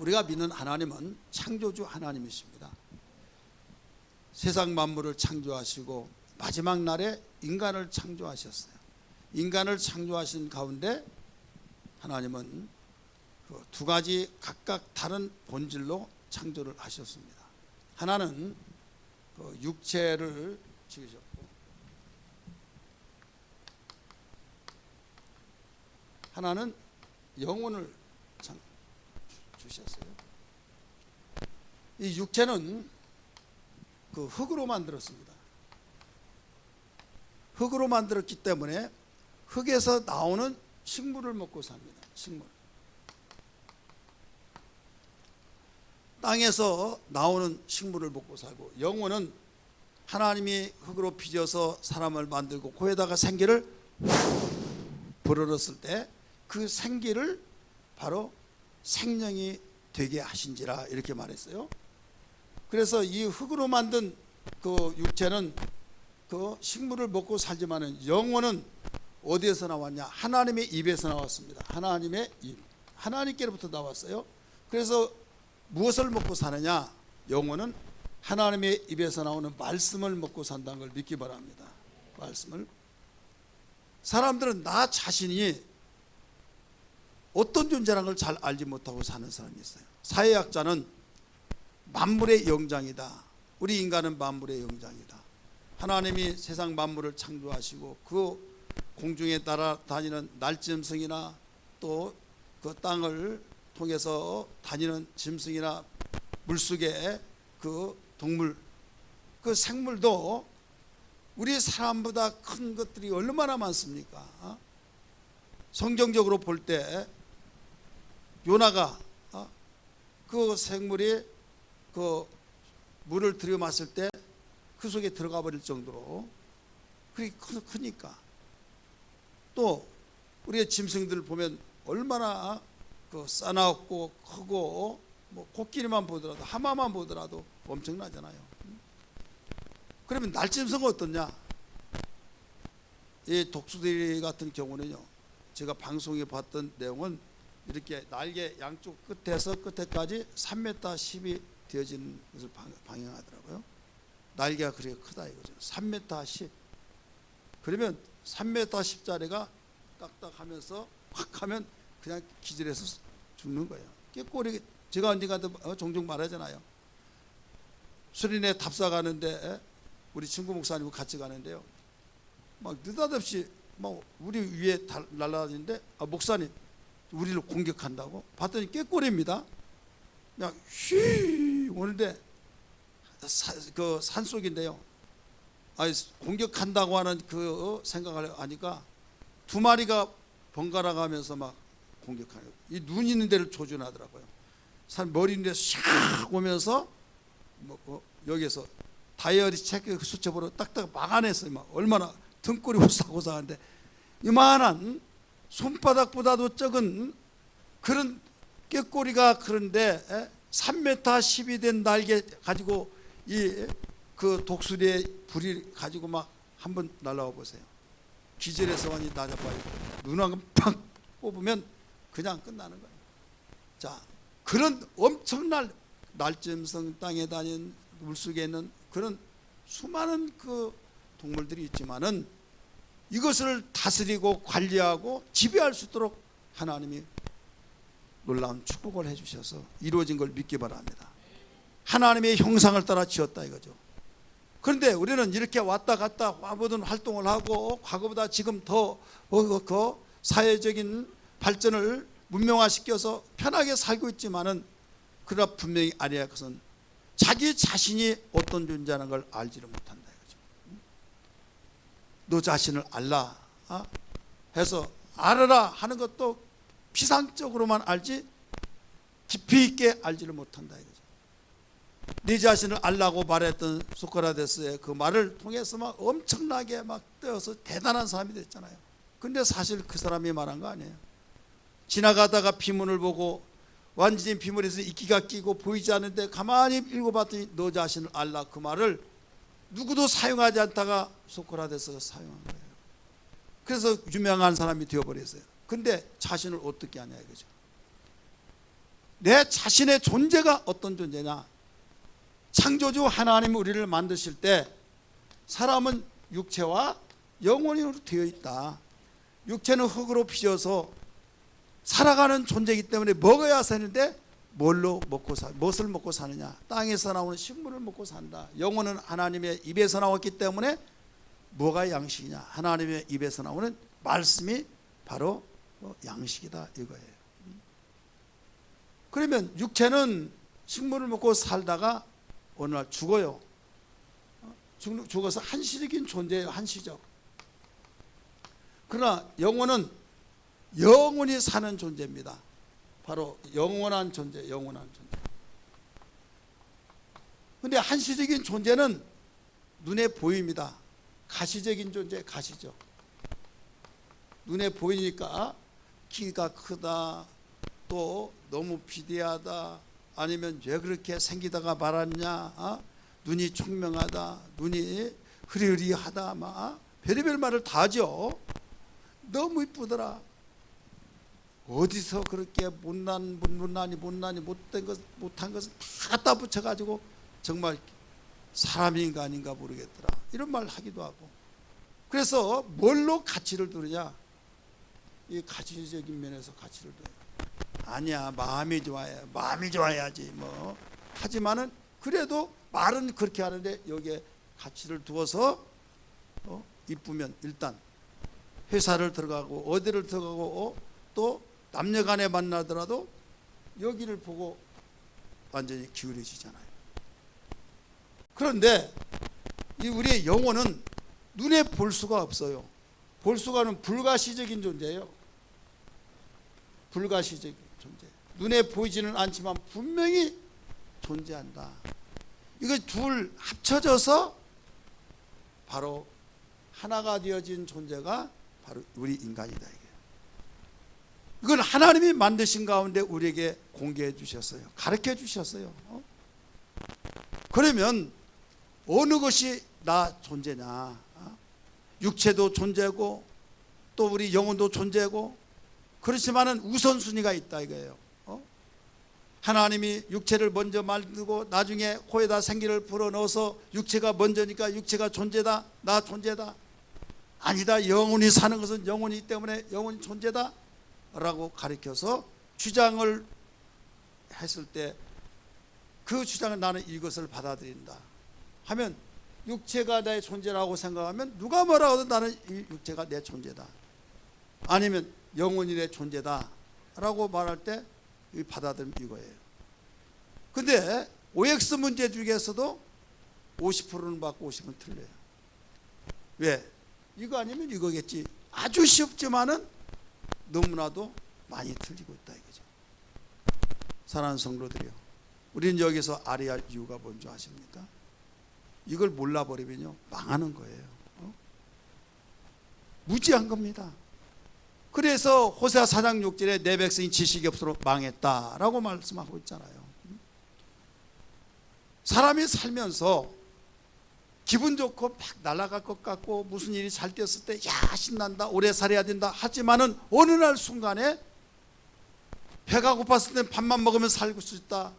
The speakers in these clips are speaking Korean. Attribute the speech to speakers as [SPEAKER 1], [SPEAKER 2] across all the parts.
[SPEAKER 1] 우리가 믿는 하나님은 창조주 하나님이십니다. 세상 만물을 창조하시고 마지막 날에 인간을 창조하셨어요. 인간을 창조하신 가운데 하나님은 그 두 가지 각각 다른 본질로 창조를 하셨습니다. 하나는 그 육체를 지으셨고, 하나는 영혼을 주셨어요. 이 육체는 그 흙으로 만들었습니다. 흙으로 만들었기 때문에 흙에서 나오는 식물을 먹고 삽니다. 식물. 땅에서 나오는 식물을 먹고 살고, 영혼은 하나님이 흙으로 빚어서 사람을 만들고 코에다가 생기를 불어넣었을 때 그 생기를 바로 생명이 되게 하신지라 이렇게 말했어요. 그래서 이 흙으로 만든 그 육체는 그 식물을 먹고 살지만은 영혼은 어디에서 나왔냐? 하나님의 입에서 나왔습니다. 하나님의 입, 하나님께로부터 나왔어요. 그래서 무엇을 먹고 사느냐? 영혼은 하나님의 입에서 나오는 말씀을 먹고 산다는 걸 믿기 바랍니다. 말씀을. 사람들은 나 자신이 어떤 존재라는 걸 잘 알지 못하고 사는 사람이 있어요. 사회학자는 만물의 영장이다. 우리 인간은 만물의 영장이다. 하나님이 세상 만물을 창조하시고 그 공중에 날아다니는 날짐승이나 또 그 땅을 통해서 다니는 짐승이나 물속의 그 동물, 그 생물도 우리 사람보다 큰 것들이 얼마나 많습니까? 성경적으로 볼 때 요나가 그 생물이 그 물을 들여마실 때 그 속에 들어가 버릴 정도로 그렇게 크니까. 또 우리의 짐승들 보면 얼마나 그 싸나웠고 크고, 뭐 코끼리만 보더라도 하마만 보더라도 엄청나잖아요. 그러면 날짐승은 어떻냐? 이 독수리 같은 경우는요, 제가 방송에 봤던 내용은 이렇게 날개 양쪽 끝에서 끝에까지 3m 10이 되어지는 것을 방영하더라고요. 날개가 그렇게 크다 이거죠. 3m 10. 그러면 3m 10짜리가 딱딱하면서 확 하면 그냥 기절해서 죽는 거예요. 꼬리, 제가 언젠가도 종종 말하잖아요. 수린에 답사 가는데 우리 친구 목사님과 같이 가는데요, 막 느닷없이 막 우리 위에 날아다니는데, 목사님 우리를 공격한다고? 봤더니 꾀꼬리입니다. 그냥 휘 오는데 그 산속인데요, 공격한다고 하는 그 생각을 하니까 두 마리가 번갈아 가면서 막 공격하는, 이 눈 있는 데를 조준하더라고요. 산 머리 있는 데 샥 오면서 뭐 여기에서 다이어리 체크 수첩으로 딱딱 막아냈어요. 막 얼마나 등골이 오싹오싹한데, 이만한 손바닥보다도 적은 그런 꾀꼬리가, 그런데 3m 10이 된 날개 가지고 이 그 독수리의 불이 가지고 막 한번 날아와 보세요. 기절해서 완전히 낮아봐요. 눈왕 팍 뽑으면 그냥 끝나는 거예요. 자, 그런 엄청난 날짐승, 땅에 다니는 물속에 있는 그런 수많은 그 동물들이 있지만은 이것을 다스리고 관리하고 지배할 수 있도록 하나님이 놀라운 축복을 해주셔서 이루어진 걸 믿기 바랍니다. 하나님의 형상을 따라 지었다 이거죠. 그런데 우리는 이렇게 왔다 갔다 모든 활동을 하고 과거보다 지금 더 사회적인 발전을 문명화시켜서 편하게 살고 있지만은, 그러나 분명히 아니야. 그것은 자기 자신이 어떤 존재라는 걸 알지를 못한다 이거죠. 너 자신을 알라 해서 알아라 하는 것도 피상적으로만 알지 깊이 있게 알지를 못한다 이거죠. 네 자신을 알라고 말했던 소크라테스의 그 말을 통해서 막 엄청나게 막 떠서 대단한 사람이 됐잖아요. 근데 사실 그 사람이 말한 거 아니에요. 지나가다가 비문을 보고 완전히 비문에서 이끼가 끼고 보이지 않는데 가만히 읽어봤더니 너 자신을 알라, 그 말을 누구도 사용하지 않다가 소크라테스가 사용한 거예요. 그래서 유명한 사람이 되어버렸어요. 근데 자신을 어떻게 하냐 이거죠. 내 자신의 존재가 어떤 존재냐? 창조주 하나님이 우리를 만드실 때 사람은 육체와 영혼으로 되어 있다. 육체는 흙으로 빚어서 살아가는 존재이기 때문에 먹어야 사는데 무엇을 먹고 사느냐? 땅에서 나오는 식물을 먹고 산다. 영혼은 하나님의 입에서 나왔기 때문에 뭐가 양식이냐? 하나님의 입에서 나오는 말씀이 바로 양식이다 이거예요. 그러면 육체는 식물을 먹고 살다가 어느 날 죽어요. 죽어서 한시적인 존재예요. 한시적. 그러나 영혼은 영원히 사는 존재입니다. 바로 영원한 존재, 영원한 존재. 근데 한시적인 존재는 눈에 보입니다. 가시적인 존재, 가시적. 눈에 보이니까 키가 크다, 또 너무 비대하다, 아니면 왜 그렇게 생기다가 말았냐, 눈이 총명하다, 눈이 흐리흐리하다, 막 별의별 말을 다 하죠. 너무 이쁘더라. 어디서 그렇게 못난 못한 것을 다 갖다 붙여가지고 정말 사람인가 아닌가 모르겠더라, 이런 말 하기도 하고. 그래서 뭘로 가치를 두느냐? 이 가치적인 면에서 가치를 둬요. 아니야, 마음이 좋아야지 뭐. 하지만은 그래도 말은 그렇게 하는데 여기에 가치를 두어서 이쁘면 일단 회사를 들어가고 어디를 들어가고 또 남녀간에 만나더라도 여기를 보고 완전히 기울여지잖아요. 그런데 이 우리의 영혼은 눈에 볼 수가 없어요. 볼 수가 없는 불가시적인 존재예요. 불가시적인 존재. 눈에 보이지는 않지만 분명히 존재한다. 이거 둘 합쳐져서 바로 하나가 되어진 존재가 바로 우리 인간이다 이게. 이건 하나님이 만드신 가운데 우리에게 공개해 주셨어요. 가르쳐 주셨어요. 그러면 어느 것이 나 존재냐? 육체도 존재고 또 우리 영혼도 존재고, 그렇지만은 우선순위가 있다 이거예요. 하나님이 육체를 먼저 만들고 나중에 코에다 생기를 불어넣어서 육체가 먼저니까 육체가 존재다, 나 존재다. 아니다, 영혼이 사는 것은 영혼이기 때문에 영혼이 존재다 라고 가르쳐서 주장을 했을 때 그 주장을 나는 이것을 받아들인다 하면, 육체가 내 존재라고 생각하면 누가 뭐라 해도 나는 이 육체가 내 존재다, 아니면 영혼이 내 존재다 라고 말할 때 받아들이면 이거예요. 근데 OX 문제 중에서도 50%는 맞고 50%는 틀려요. 왜? 이거 아니면 이거겠지. 아주 쉽지만은 너무나도 많이 틀리고 있다 이거죠. 사랑하는 성도들이요, 우리는 여기서 알아야 할 이유가 뭔지 아십니까? 이걸 몰라버리면요 망하는 거예요. 무지한 겁니다. 그래서 호세아 4장 6절에 내 백성이 지식이 없어서 망했다라고 말씀하고 있잖아요. 사람이 살면서 기분 좋고 막 날아갈 것 같고 무슨 일이 잘 됐을 때 야 신난다, 오래 살아야 된다 하지만은 어느 날 순간에 배가 고팠을 때 밥만 먹으면 살 수 있다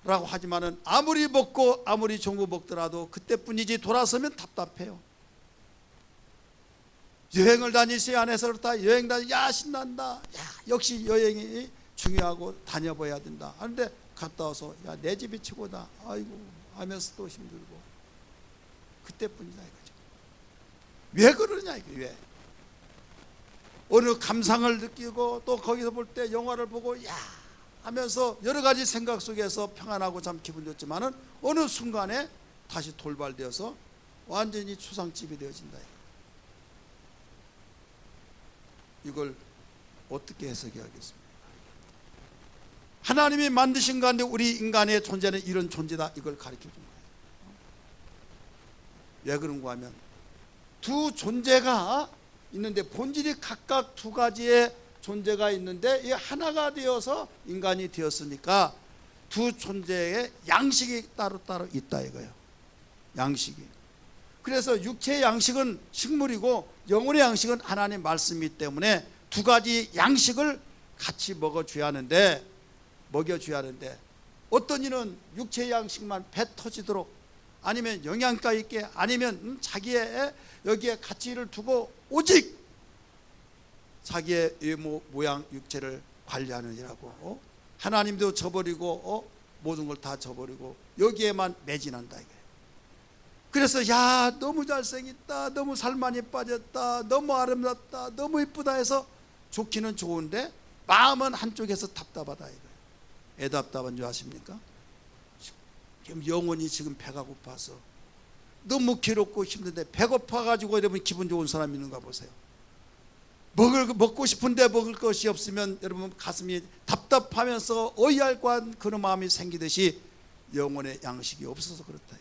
[SPEAKER 1] 라고 하지만은 아무리 먹고 아무리 좋은 거 먹더라도 그때뿐이지 돌아서면 답답해요. 여행을 다니시 안에서 그렇다, 여행 다니 야 신난다, 야 역시 여행이 중요하고 다녀봐야 된다 하는데 갔다 와서 야 내 집이 최고다 아이고 하면서 또 힘들고 그때뿐이다 이거죠. 왜 그러냐 이게. 왜? 어느 감상을 느끼고 또 거기서 볼 때 영화를 보고 야 하면서 여러 가지 생각 속에서 평안하고 참 기분 좋지만은 어느 순간에 다시 돌발되어서 완전히 추상집이 되어진다. 이걸 어떻게 해석해야겠습니까? 하나님이 만드신 가운데 우리 인간의 존재는 이런 존재다, 이걸 가르쳐 준 거예요. 왜 그런가 하면 두 존재가 있는데 본질이 각각 두 가지의 존재가 있는데 이 하나가 되어서 인간이 되었으니까 두 존재의 양식이 따로따로 있다 이거예요. 양식이. 그래서 육체의 양식은 식물이고 영혼의 양식은 하나님 말씀이기 때문에 두 가지 양식을 같이 먹어줘야 하는데 먹여줘야 하는데 어떤 이는 육체의 양식만 배 터지도록 아니면 영양가 있게 아니면 자기의 여기에 가치를 두고 오직 자기의 외모 모양 육체를 관리하느니라고 하나님도 저버리고 모든 걸 다 저버리고 여기에만 매진한다 이게. 그래서 야 너무 잘생겼다, 너무 살 많이 빠졌다, 너무 아름답다, 너무 이쁘다 해서 좋기는 좋은데 마음은 한쪽에서 답답하다 이거예요. 왜 답답한 줄 아십니까? 지금 영혼이 지금 배가 고파서 너무 괴롭고 힘든데 배고파가지고 여러분 기분 좋은 사람 있는가 보세요. 먹고 싶은데 먹을 것이 없으면 여러분 가슴이 답답하면서 어이할관 그런 마음이 생기듯이 영혼의 양식이 없어서 그렇다.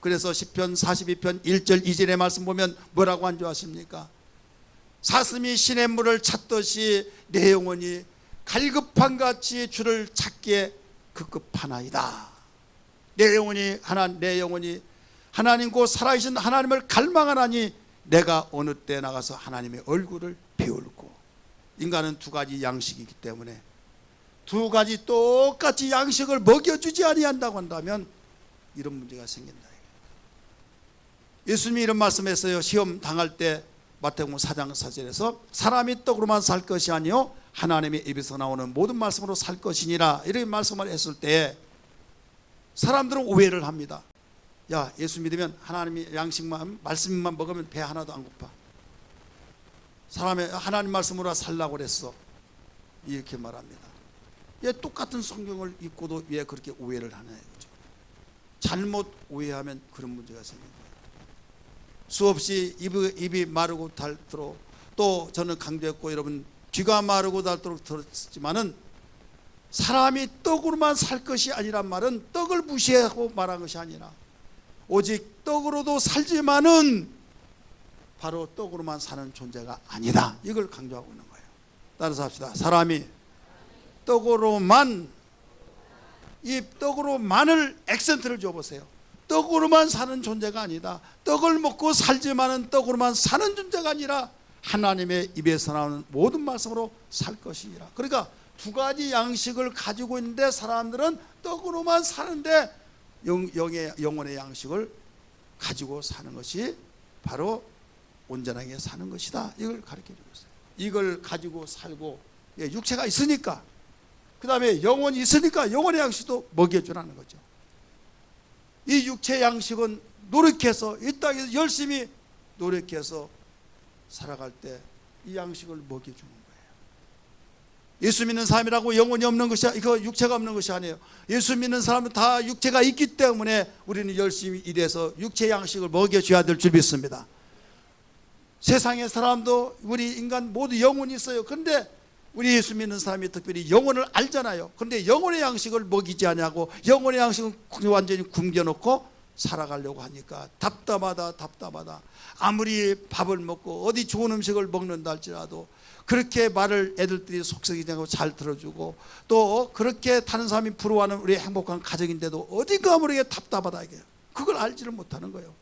[SPEAKER 1] 그래서 시편 42편 1절 2절의 말씀 보면 뭐라고 한 줄 아십니까? 사슴이 시냇물을 찾듯이 내 영혼이 갈급한같이 주를 찾기에 급급하나이다. 내 영혼이 하나님 곧 살아계신 하나님을 갈망하나니 내가 어느 때 나가서 하나님의 얼굴을 배울고. 인간은 두 가지 양식이기 때문에 두 가지 똑같이 양식을 먹여주지 아니한다고 한다면 이런 문제가 생긴다. 예수님이 이런 말씀했어요. 시험 당할 때 마태복음 4장 4절에서 사람이 떡으로만 살 것이 아니요 하나님의 입에서 나오는 모든 말씀으로 살 것이니라 이렇게 말씀을 했을 때 사람들은 오해를 합니다. 야 예수 믿으면 하나님의 양식만 말씀만 먹으면 배 하나도 안 고파. 사람의 하나님 말씀으로 살라고 그랬어. 이렇게 말합니다. 왜 똑같은 성경을 읽고도 왜 그렇게 오해를 하냐 이거죠. 잘못 오해하면 그런 문제가 생깁니다. 수없이 입이 마르고 닳도록 또 저는 강조했고 여러분 귀가 마르고 닳도록 들었지만은 사람이 떡으로만 살 것이 아니란 말은 떡을 무시하고 말한 것이 아니라 오직 떡으로도 살지만은 바로 떡으로만 사는 존재가 아니다. 이걸 강조하고 있는 거예요. 따라서 합시다. 사람이 떡으로만 이 떡으로만을 액센트를 줘보세요. 떡으로만 사는 존재가 아니다. 떡을 먹고 살지만은 떡으로만 사는 존재가 아니라 하나님의 입에서 나오는 모든 말씀으로 살 것이니라. 그러니까 두 가지 양식을 가지고 있는데 사람들은 떡으로만 사는데 영혼의 양식을 가지고 사는 것이 바로 온전하게 사는 것이다. 이걸 가르쳐주고 있어요. 이걸 가지고 살고 육체가 있으니까 그 다음에 영혼이 있으니까 영혼의 양식도 먹여주라는 거죠. 이 육체 양식은 노력해서 이 땅에서 열심히 노력해서 살아갈 때 이 양식을 먹여주는 거예요. 예수 믿는 사람이라고 영혼이 없는 것이 이거 육체가 없는 것이 아니에요. 예수 믿는 사람은 다 육체가 있기 때문에 우리는 열심히 일해서 육체 양식을 먹여줘야 될 줄 믿습니다. 세상의 사람도 우리 인간 모두 영혼이 있어요. 그런데 우리 예수 믿는 사람이 특별히 영혼을 알잖아요. 그런데 영혼의 양식을 먹이지 않냐고 영혼의 양식은 완전히 굶겨놓고 살아가려고 하니까 답답하다. 아무리 밥을 먹고 어디 좋은 음식을 먹는다 할지라도 그렇게 말을 애들들이 속삭이지 않고 잘 들어주고 또 그렇게 다른 사람이 부러워하는 우리 행복한 가정인데도 어디가 모르게 답답하다 이게 그걸 알지를 못하는 거예요.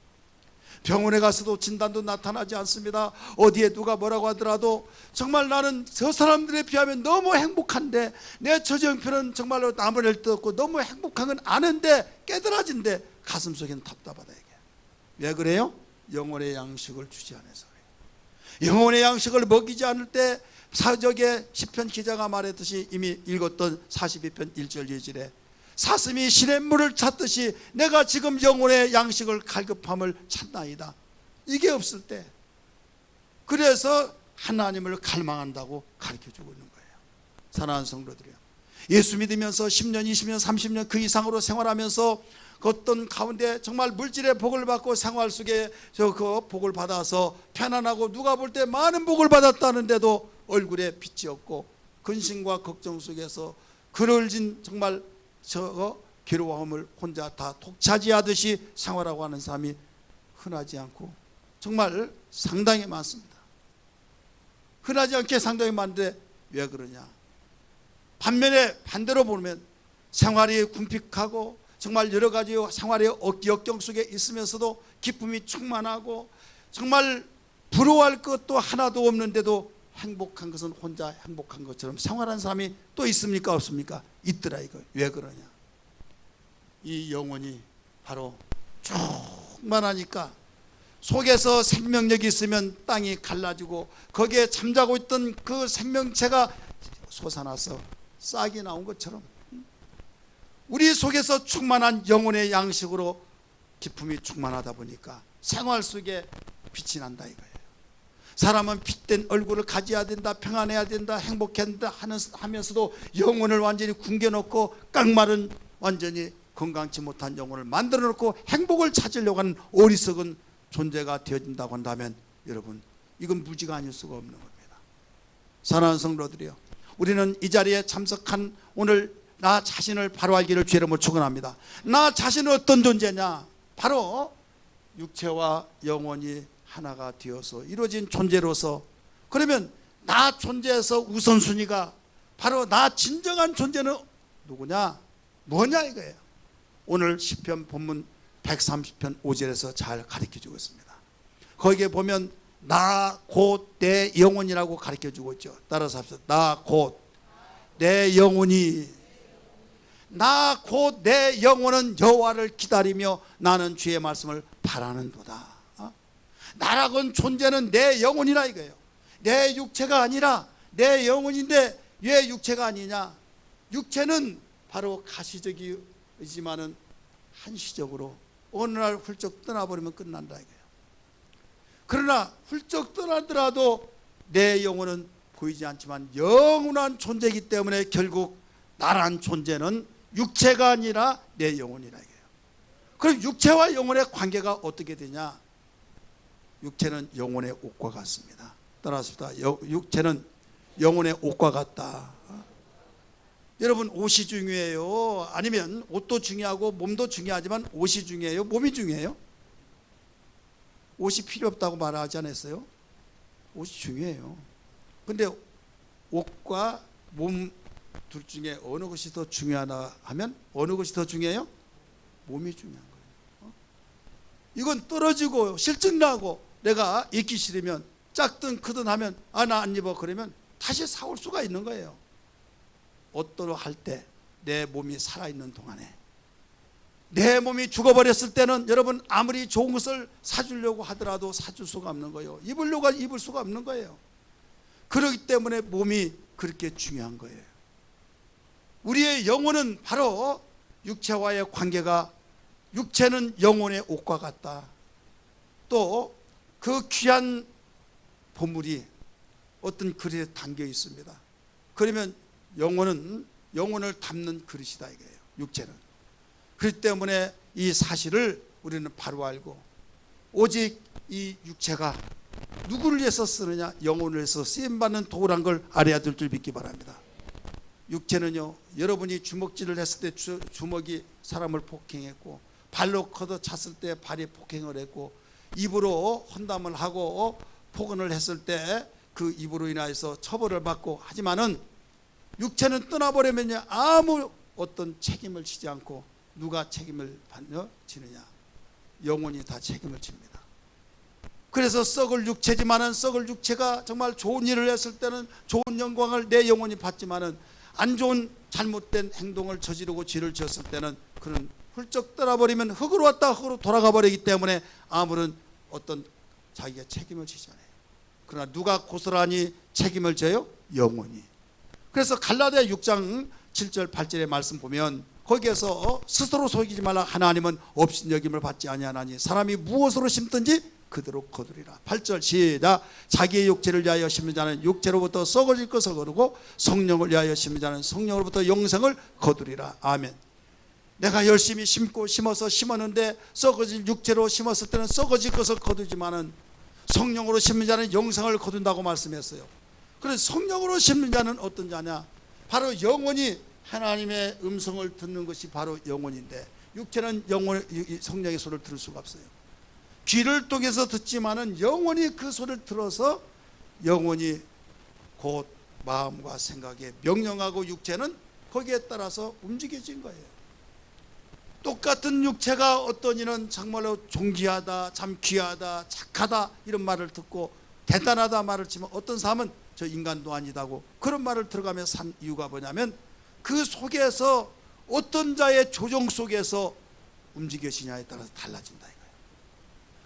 [SPEAKER 1] 병원에 가서도 진단도 나타나지 않습니다. 어디에 누가 뭐라고 하더라도 정말 나는 저 사람들에 비하면 너무 행복한데 내 저정표는 정말로 남을 할 데 없고 너무 행복한 건 아는데 깨달아진데 가슴속에는 답답하다 이게. 왜 그래요? 영혼의 양식을 주지 않아서 그래요. 영혼의 양식을 먹이지 않을 때 사적의 시편 기자가 말했듯이 이미 읽었던 42편 1절 2절에 사슴이 시냇물을 찾듯이 내가 지금 영혼의 양식을 갈급함을 찾나이다. 이게 없을 때 그래서 하나님을 갈망한다고 가르쳐주고 있는 거예요. 사랑하는 성도들이요, 예수 믿으면서 10년 20년 30년 그 이상으로 생활하면서 그 어떤 가운데 정말 물질의 복을 받고 생활 속에 그 복을 받아서 편안하고 누가 볼 때 많은 복을 받았다는데도 얼굴에 빛이 없고 근심과 걱정 속에서 그늘진 정말 저 괴로움을 혼자 다 독차지하듯이 생활하고 하는 사람이 흔하지 않고 정말 상당히 많습니다. 흔하지 않게 상당히 많은데 왜 그러냐? 반면에 반대로 보면 생활이 궁핍하고 정말 여러 가지 생활의 역경 속에 있으면서도 기쁨이 충만하고 정말 부러워할 것도 하나도 없는데도 행복한 것은 혼자 행복한 것처럼 생활하는 사람이 또 있습니까? 없습니까? 있더라 이거. 왜 그러냐? 이 영혼이 바로 충만하니까 속에서 생명력이 있으면 땅이 갈라지고 거기에 잠자고 있던 그 생명체가 솟아나서 싹이 나온 것처럼 우리 속에서 충만한 영혼의 양식으로 기품이 충만하다 보니까 생활 속에 빛이 난다 이거예요. 사람은 빛된 얼굴을 가져야 된다, 평안해야 된다, 행복해야 된다 하면서도 영혼을 완전히 굶겨놓고 깡마른 완전히 건강치 못한 영혼을 만들어 놓고 행복을 찾으려고 하는 어리석은 존재가 되어진다고 한다면 여러분 이건 무지가 아닐 수가 없는 겁니다. 사랑하는 성도들이요, 우리는 이 자리에 참석한 오늘 나 자신을 바로 알기를 주의 이름으로 축원합니다. 나 자신은 어떤 존재냐? 바로 육체와 영혼이 하나가 되어서 이루어진 존재로서, 그러면 나 존재에서 우선순위가 바로 나 진정한 존재는 누구냐? 뭐냐 이거예요. 오늘 시편 본문 130편 5절에서 잘 가르쳐주고 있습니다. 거기에 보면 나 곧 내 영혼이라고 가르쳐주고 있죠. 따라서 합시다. 나 곧 내 영혼이, 나 곧 내 영혼은 여호와를 기다리며 나는 주의 말씀을 바라는도다. 나라곤 존재는 내 영혼이라 이거예요. 내 육체가 아니라 내 영혼인데 왜 육체가 아니냐? 육체는 바로 가시적이지만은 한시적으로 어느 날 훌쩍 떠나버리면 끝난다 이거예요. 그러나 훌쩍 떠나더라도 내 영혼은 보이지 않지만 영원한 존재이기 때문에 결국 나란 존재는 육체가 아니라 내 영혼이라 이거예요. 그럼 육체와 영혼의 관계가 어떻게 되냐? 육체는 영혼의 옷과 같습니다. 따라합시다. 육체는 영혼의 옷과 같다. 여러분 옷이 중요해요? 아니면 옷도 중요하고 몸도 중요하지만 옷이 중요해요? 몸이 중요해요? 옷이 필요 없다고 말하지 않았어요? 옷이 중요해요. 근데 옷과 몸 둘 중에 어느 것이 더 중요하나 하면 어느 것이 더 중요해요? 몸이 중요한 거예요. 이건 떨어지고 실증나고 내가 입기 싫으면 작든 크든 하면 나 안 입어 그러면 다시 사올 수가 있는 거예요. 옷도로 할 때 내 몸이 살아있는 동안에, 내 몸이 죽어버렸을 때는 여러분 아무리 좋은 것을 사주려고 하더라도 사줄 수가 없는 거예요. 입으려고 입을 수가 없는 거예요. 그렇기 때문에 몸이 그렇게 중요한 거예요. 우리의 영혼은 바로 육체와의 관계가, 육체는 영혼의 옷과 같다. 또 그 귀한 보물이 어떤 그릇에 담겨 있습니다. 그러면 영혼은 영혼을 담는 그릇이다 이거예요. 육체는. 그렇기 때문에 이 사실을 우리는 바로 알고, 오직 이 육체가 누구를 위해서 쓰느냐? 영혼을 위해서 쓰임받는 도구란 걸 알아야 될 줄 믿기 바랍니다. 육체는요, 여러분이 주먹질을 했을 때 주먹이 사람을 폭행했고, 발로 걷어 찼을 때 발이 폭행을 했고, 입으로 헌담을 하고 폭언을 했을 때 그 입으로 인하여서 처벌을 받고, 하지만은 육체는 떠나버리면요 아무 어떤 책임을 지지 않고 누가 책임을 지느냐? 영혼이 다 책임을 집니다. 그래서 썩을 육체지만은 썩을 육체가 정말 좋은 일을 했을 때는 좋은 영광을 내 영혼이 받지만은 안 좋은 잘못된 행동을 저지르고 죄를 지었을 때는 그는 훌쩍 떠나버리면 흙으로 왔다 흙으로 돌아가 버리기 때문에 아무런 어떤 자기가 책임을 지지 않아요. 그러나 누가 고스란히 책임을 져요? 영혼이. 그래서 갈라디아 6장 7절 8절의 말씀 보면 거기에서 스스로 속이지 말라. 하나님은 업신여김을 받지 아니하나니 사람이 무엇으로 심든지 그대로 거두리라. 8절 시작. 자기의 육체를 위하여 심는 자는 육체로부터 썩어질 것을 거두고 성령을 위하여 심는 자는 성령으로부터 영생을 거두리라. 아멘. 내가 열심히 심고 심어서 심었는데 썩어질 육체로 심었을 때는 썩어질 것을 거두지만은 성령으로 심는 자는 영생을 거둔다고 말씀했어요. 그래서 성령으로 심는 자는 어떤 자냐? 바로 영혼이 하나님의 음성을 듣는 것이 바로 영혼인데, 육체는 성령의 소리를 들을 수가 없어요. 귀를 통해서 듣지만은 영혼이 그 소리를 들어서 영혼이 곧 마음과 생각에 명령하고 육체는 거기에 따라서 움직여진 거예요. 똑같은 육체가 어떤 이는 정말로 존귀하다, 참 귀하다, 착하다 이런 말을 듣고 대단하다 말을 치면, 어떤 사람은 저 인간도 아니다고 그런 말을 들어가며 산 이유가 뭐냐면 그 속에서 어떤 자의 조정 속에서 움직여지냐에 따라서 달라진다 이거예요.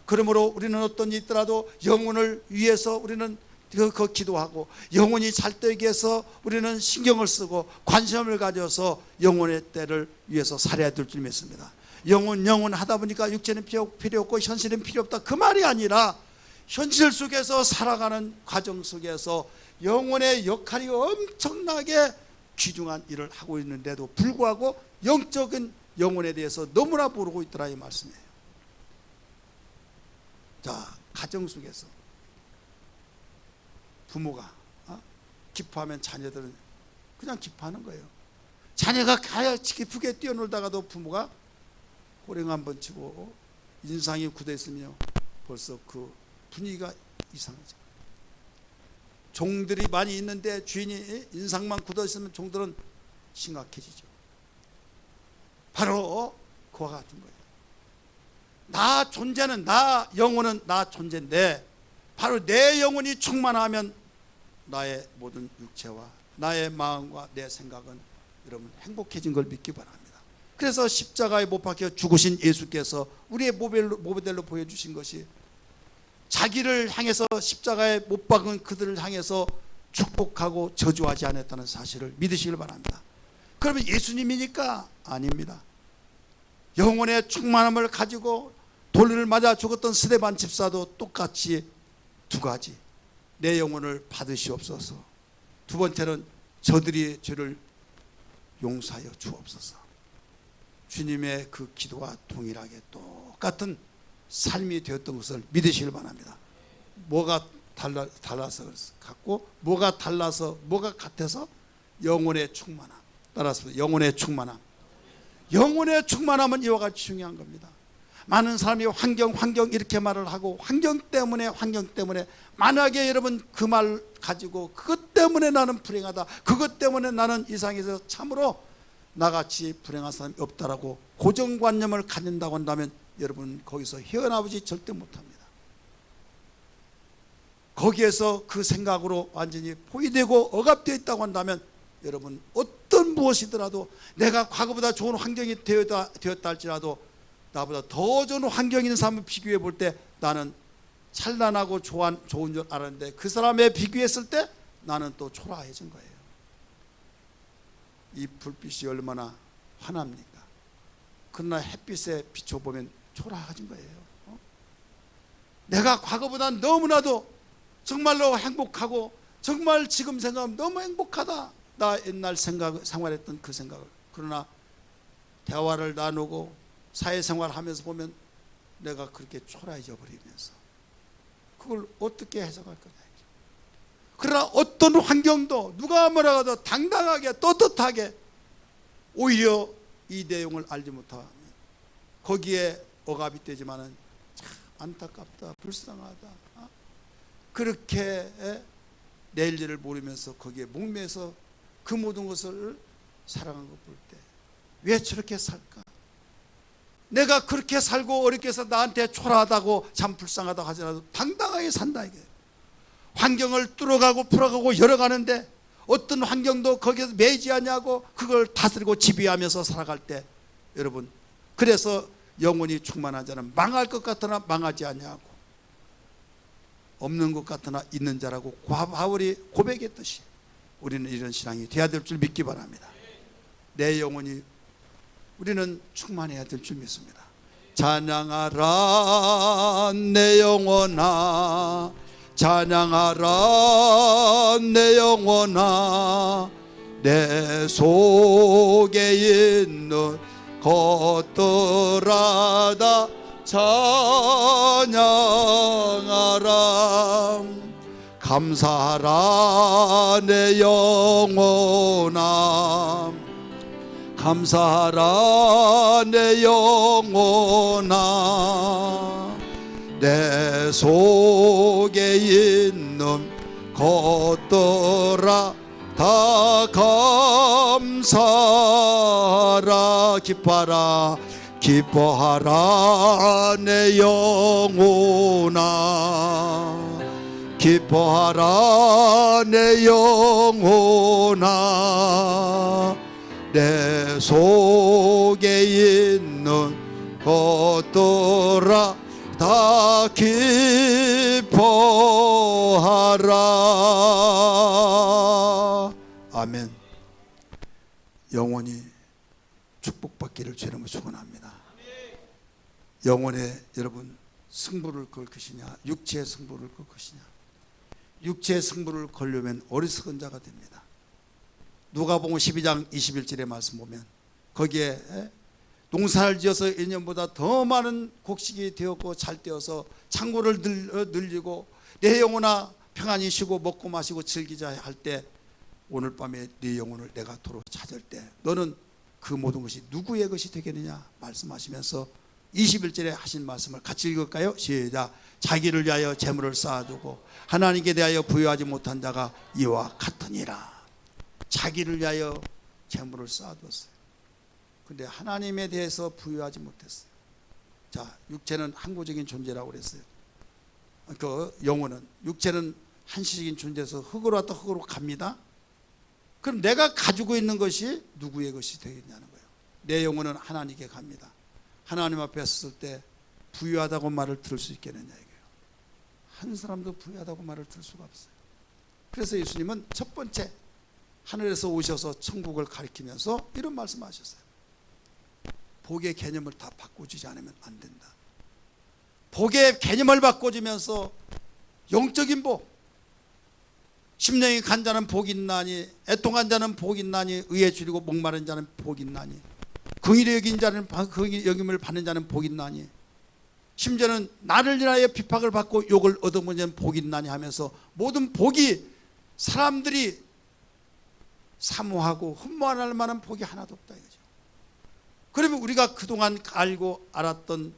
[SPEAKER 1] 그러므로 우리는 어떤 일이 있더라도 영혼을 위해서 우리는 그 기도하고 영혼이 잘 되기 위해서 우리는 신경을 쓰고 관심을 가져서 영혼의 때를 위해서 살아야 될 줄 믿습니다. 영혼 하다 보니까 육체는 필요 없고 현실은 필요 없다 그 말이 아니라 현실 속에서 살아가는 과정 속에서 영혼의 역할이 엄청나게 귀중한 일을 하고 있는데도 불구하고 영적인 영혼에 대해서 너무나 모르고 있더라 이 말씀이에요. 자, 가정 속에서 부모가 기뻐하면 자녀들은 그냥 기뻐하는 거예요. 자녀가 가야 기쁘게 뛰어놀다가도 부모가 호령 한번 치고 인상이 굳어있으며 벌써 그 분위기가 이상하죠. 종들이 많이 있는데 주인이 인상만 굳어있으면 종들은 심각해지죠. 바로 그와 같은 거예요. 나 존재는 나 영혼은 나 존재인데 바로 내 영혼이 충만하면 나의 모든 육체와 나의 마음과 내 생각은 여러분 행복해진 걸 믿기 바랍니다. 그래서 십자가에 못 박혀 죽으신 예수께서 우리의 모델로 보여주신 것이 자기를 향해서 십자가에 못 박은 그들을 향해서 축복하고 저주하지 않았다는 사실을 믿으시길 바랍니다. 그러면 예수님이니까? 아닙니다. 영혼의 충만함을 가지고 돌을 맞아 죽었던 스데반 집사도 똑같이 두 가지, 내 영혼을 받으시옵소서, 두 번째는 저들이 죄를 용서하여 주옵소서. 주님의 그 기도와 동일하게 똑같은 삶이 되었던 것을 믿으시길 바랍니다. 뭐가 달라서 같고 뭐가 달라서 뭐가 같아서 영혼의 충만함. 따라서 영혼의 충만함. 영혼의 충만함은 이와 같이 중요한 겁니다. 많은 사람이 환경 이렇게 말을 하고 환경 때문에 만약에 여러분 그 말 가지고 그것 때문에 나는 불행하다, 그것 때문에 나는 이상해서 참으로 나같이 불행한 사람이 없다라고 고정관념을 갖는다고 한다면 여러분 거기서 헤어나오지 절대 못합니다. 거기에서 그 생각으로 완전히 포위되고 억압되어 있다고 한다면 여러분 어떤 무엇이더라도 내가 과거보다 좋은 환경이 되었다 할지라도 나보다 더 좋은 환경이 있는 사람을 비교해 볼 때 나는 찬란하고 좋은 줄 알았는데 그 사람에 비교했을 때 나는 또 초라해진 거예요. 이 불빛이 얼마나 환합니까? 그러나 햇빛에 비춰보면 초라해진 거예요. 내가 과거보다 너무나도 정말로 행복하고 정말 지금 생각하면 너무 행복하다. 나 옛날 생활했던 그 생각을. 그러나 대화를 나누고 사회생활하면서 보면 내가 그렇게 초라해져 버리면서 그걸 어떻게 해석할 거냐. 그러나 어떤 환경도 누가 뭐라 해도 당당하게 떳떳하게 오히려 이 내용을 알지 못하면 거기에 억압이 되지만은 참 안타깝다, 불쌍하다. 그렇게 내일 일을 모르면서 거기에 목매서 그 모든 것을 사랑한 것 볼 때 왜 저렇게 살까? 내가 그렇게 살고 어렵게 해서 나한테 초라하다고 참 불쌍하다고 하더라도 당당하게 산다 이게. 환경을 뚫어가고 풀어가고 열어가는데 어떤 환경도 거기에서 매지 않냐고 그걸 다스리고 지배하면서 살아갈 때 여러분 그래서 영혼이 충만한 자는 망할 것 같으나 망하지 않냐고 없는 것 같으나 있는 자라고 바울이 고백했듯이 우리는 이런 신앙이 돼야 될 줄 믿기 바랍니다. 내 영혼이 우리는 충만해야 될 줄 믿습니다. 찬양하라 내 영혼아, 찬양하라 내 영혼아, 내 속에 있는 것들아 다 찬양하라. 감사하라 내 영혼아, 감사하라 내 영혼아, 내 속에 있는 것들아 다 감사하라. 기뻐하라 기뻐하라 내 영혼아, 기뻐하라 내 영혼아 내 속에 있는 것들아 다 기뻐하라. 아멘. 영원히 축복받기를 주님으로 축원합니다. 영혼의 여러분 승부를 걸 것이냐 육체의 승부를 걸 것이냐. 육체의 승부를 걸려면 어리석은 자가 됩니다. 누가복음 12장 21절의 말씀 보면 거기에 농사를 지어서 1년보다 더 많은 곡식이 되었고 잘 되어서 창고를 늘리고 내 영혼아 평안히 쉬고 먹고 마시고 즐기자 할 때 오늘 밤에 네 영혼을 내가 도로 찾을 때 너는 그 모든 것이 누구의 것이 되겠느냐 말씀하시면서 21절에 하신 말씀을 같이 읽을까요? 시작. 자기를 위하여 재물을 쌓아두고 하나님께 대하여 부여하지 못한 자가 이와 같으니라. 자기를 위하여 재물을 쌓아두었어요. 근데 하나님에 대해서 부여하지 못했어요. 자, 육체는 항구적인 존재라고 그랬어요. 그 영혼은 육체는 한시적인 존재에서 흙으로 왔다 흙으로 갑니다. 그럼 내가 가지고 있는 것이 누구의 것이 되겠냐는 거예요. 내 영혼은 하나님께 갑니다. 하나님 앞에 섰을 때 부유하다고 말을 들을 수 있겠느냐 이거예요. 한 사람도 부유하다고 말을 들을 수가 없어요. 그래서 예수님은 첫 번째 하늘에서 오셔서 천국을 가리키면서 이런 말씀하셨어요. 복의 개념을 다 바꿔주지 않으면 안 된다. 복의 개념을 바꿔주면서 영적인 복, 심령이 간 자는 복이 있나니 애통한 자는 복이 있나니 의에 줄이고 목마른 자는 복이 있나니 긍휼히 여긴 자는 긍휼히 여김을 받는 자는 복이 있나니 심지어는 나를 인하여 핍박을 받고 욕을 얻어먹는 자는 복이 있나니 하면서 모든 복이 사람들이 사모하고 흠모할 만한 복이 하나도 없다 이거죠. 그러면 우리가 그동안 알고 알았던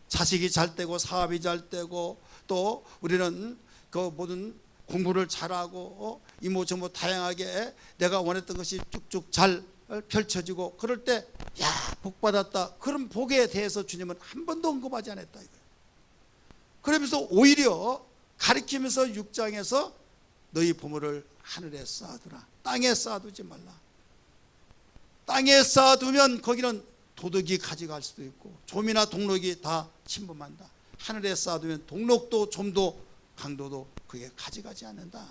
[SPEAKER 1] 자식이 잘 되고 사업이 잘 되고 또 우리는 그 모든 공부를 잘하고 이모 저모 다양하게 내가 원했던 것이 쭉쭉 잘 펼쳐지고 그럴 때 야 복받았다 그런 복에 대해서 주님은 한 번도 언급하지 않았다 이거예요. 그러면서 오히려 가리키면서 6장에서 너희 보물을 하늘에 쌓아두라. 땅에 쌓아두지 말라. 땅에 쌓아두면 거기는 도둑이 가져갈 수도 있고 좀이나 동록이 다 침범한다. 하늘에 쌓아두면 동록도 좀도 강도도 그게 가져가지 않는다.